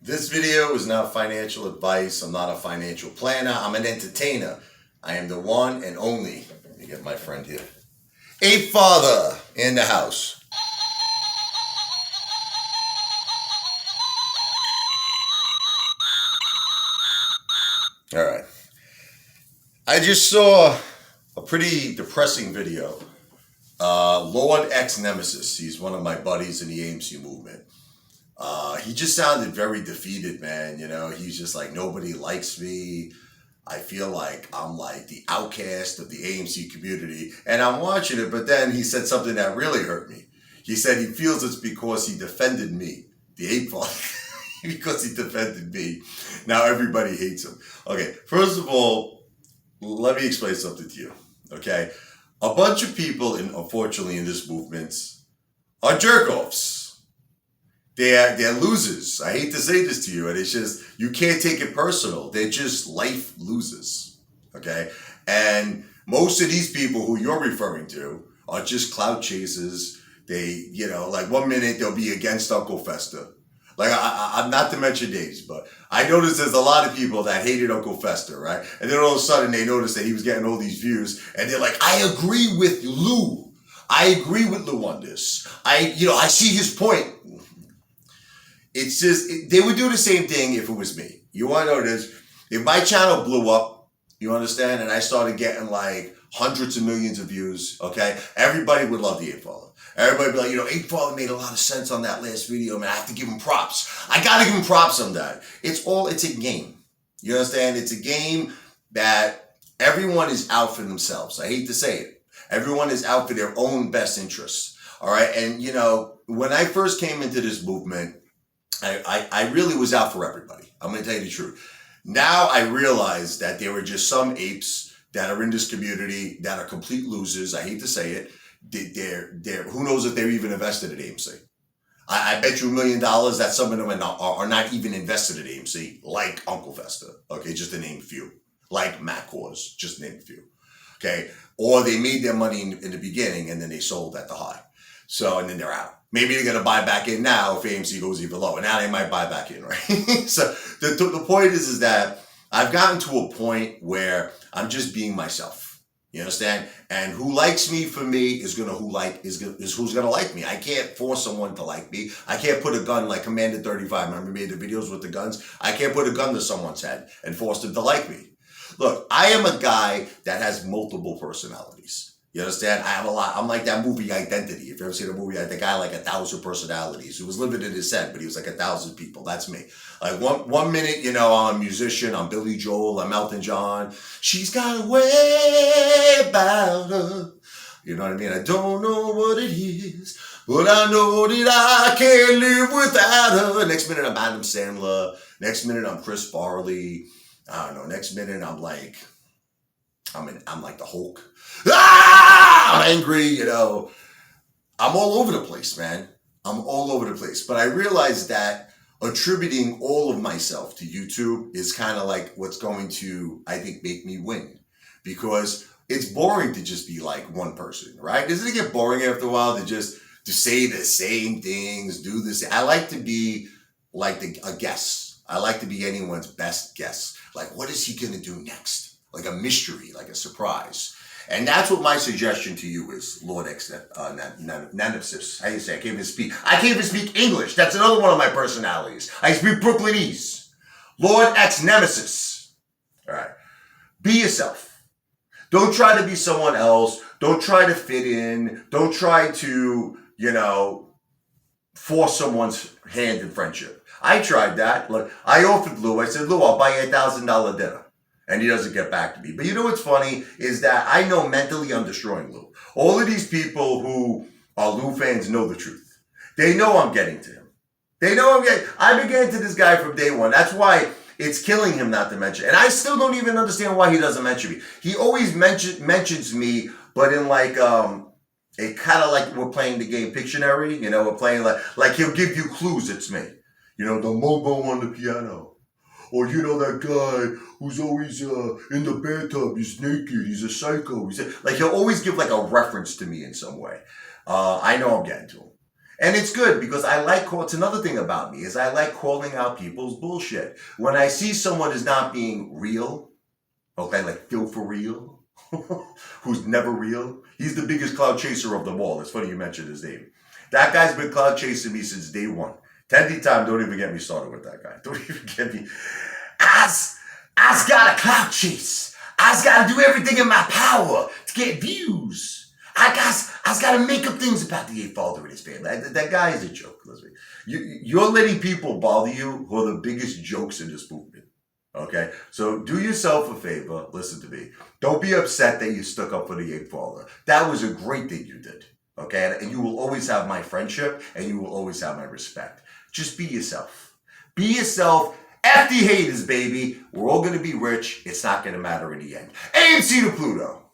This video is not financial advice. I'm not a financial planner. I'm an entertainer. I am the one and only, let me get my friend here, a father in the house. All right. I just saw a pretty depressing video. LORDxNEMESIS, he's one of my buddies in the AMC movement. He just sounded very defeated, man. You know, he's just like, nobody likes me. I feel like I'm like the outcast of the AMC community. And I'm watching it, but then he said something that really hurt me. He said he feels it's because he defended me, the ape father, because he defended me. Now everybody hates him. Okay, first of all, let me explain something to you, okay? A bunch of people, unfortunately, in this movement are jerk-offs. They're losers. I hate to say this to you, and it's just, you can't take it personal. They're just life losers, okay? And most of these people who you're referring to are just clout chasers. They, you know, like one minute they'll be against Uncle Fester. Like, I'm not to mention names, but I noticed there's a lot of people that hated Uncle Fester, right? And then all of a sudden they noticed that he was getting all these views, and they're like, I agree with Lou. I agree with Lou on this. I see his point. It's just, they would do the same thing if it was me. You want to know this? If my channel blew up, you understand, and I started getting like hundreds of millions of views, okay? Everybody would love the Ape Father. Everybody would be like, Ape Father made a lot of sense on that last video, man. I have to give him props. I got to give him props on that. It's a game. You understand? It's a game that everyone is out for themselves. I hate to say it. Everyone is out for their own best interests, all right? And, you know, when I first came into this movement, I really was out for everybody. I'm going to tell you the truth. Now I realize that there were just some apes that are in this community that are complete losers. I hate to say it. They're who knows if they're even invested at AMC. I bet you $1 million that some of them are not even invested at AMC, like Uncle Fester. Okay, just to name a few. Like Matt Cause, just to name a few. Okay, or they made their money in the beginning and then they sold at the high. So, and then they're out. Maybe they're going to buy back in now if AMC goes even lower. Now they might buy back in, right? So the point is that I've gotten to a point where I'm just being myself. You understand? And who likes me for me is who's gonna like me. I can't force someone to like me. I can't put a gun like Commander 35. Remember we made the videos with the guns? I can't put a gun to someone's head and force them to like me. Look, I am a guy that has multiple personalities. You understand? I have a lot. I'm like that movie Identity. If you ever seen the movie, the guy like 1,000 personalities. He was living in his head, but he was like 1,000 people. That's me. Like one minute, you know, I'm a musician. I'm Billy Joel. I'm Elton John. She's got a way about her. You know what I mean? I don't know what it is, but I know that I can't live without her. Next minute, I'm Adam Sandler. Next minute, I'm Chris Farley. I don't know. Next minute, I'm like the Hulk. I'm angry, you know. I'm all over the place, man. I'm all over the place. But I realized that attributing all of myself to YouTube is kind of like what's going to, I think, make me win. Because it's boring to just be like one person, right? Doesn't it get boring after a while to say the same things, do this? I like to be like a guest. I like to be anyone's best guest. Like, what is he going to do next? Like a mystery, like a surprise. And that's what my suggestion to you is, LORDxNEMESIS. How you say? I can't even speak English. That's another one of my personalities. I speak Brooklynese. LORDxNEMESIS. All right. Be yourself. Don't try to be someone else. Don't try to fit in. Don't try to, you know, force someone's hand in friendship. I tried that. Look, I offered Lou. I said, Lou, I'll buy you $1,000 dinner. And he doesn't get back to me. But you know what's funny is that I know mentally I'm destroying Lou. All of these people who are Lou fans know the truth. They know I'm getting to him. I've been getting to this guy from day one. That's why it's killing him not to mention. And I still don't even understand why he doesn't mention me. He always mentions me, but in like, it kind of like we're playing the game Pictionary. You know, we're playing like he'll give you clues. It's me. You know, the mobo on the piano. Or, you know, that guy who's always in the bathtub, he's naked, he's a psycho. Like, he'll always give, like, a reference to me in some way. I know I'm getting to him. And it's good because it's another thing about me is I like calling out people's bullshit. When I see someone is not being real, okay, like Phil for real, who's never real. He's the biggest cloud chaser of them all. It's funny you mentioned his name. That guy's been cloud chasing me since day one. 10th time, don't even get me started with that guy. Don't even get me. I's got a cloud chase. I's got to do everything in my power to get views. I's got to make up things about the eighth father and his family. That guy is a joke. Listen, you're letting people bother you who are the biggest jokes in this movement. Okay, so do yourself a favor. Listen to me. Don't be upset that you stuck up for the eighth father. That was a great thing you did. Okay, and you will always have my friendship, and you will always have my respect. Just be yourself. Be yourself. F the haters, baby. We're all going to be rich. It's not going to matter in the end. AMC to Pluto.